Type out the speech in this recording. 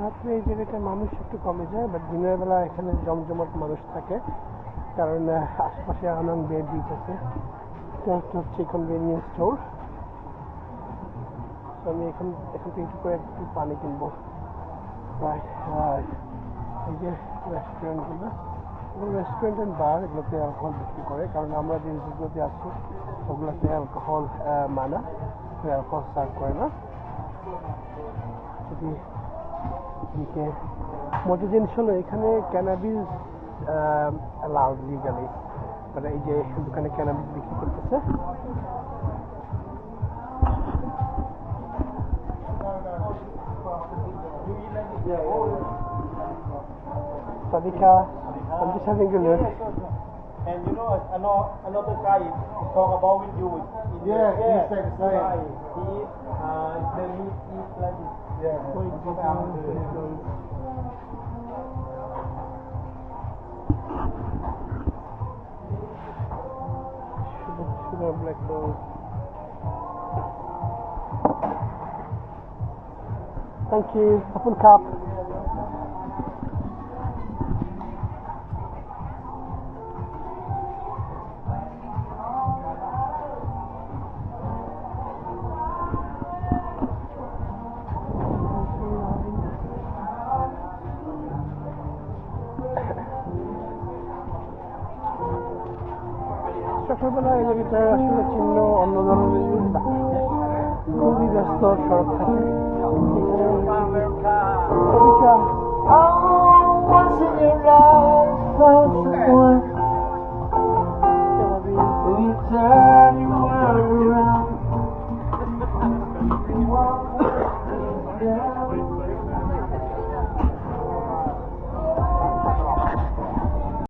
রাত্রে এই জায়গাটা মানুষ একটু কমে যায়, বাট দিনের বেলা এখানে জমজমাট মানুষ থাকে, কারণ আশেপাশে আনন্দ বে বিচ আছে। এটা একটা হচ্ছে কনভেনিয়েন্স স্টোর। আমি এখান থেকে একটু করে একটু পানি কিনবো। এই যে রেস্টুরেন্টগুলো, রেস্টুরেন্ট অ্যান্ড বার, এগুলোতে অ্যালকোহল বিক্রি করে, কারণ আমরা যে রিসোর্টগুলোতে আছি ওগুলোতে অ্যালকোহল মানা, অ্যালকোহল সার্ভ করে না। যদি এদিকে মজার জিনিস হলো এখানে ক্যানাবিস অ্যালাউড লিগালি, মানে এই যে দোকানে ক্যানাবিস বিক্রি করতেছে। Sadika, I'm just having a look. And you know, another guy talk about with you. Yeah, he said the same. He eat like this. Yeah. Sugar black gold. Thank you. Apple cup. সকালবেলা এই জায়গাটা আসলে চিহ্ন অন্য ধরনের খুবই ব্যস্ত সড়ক থাকে।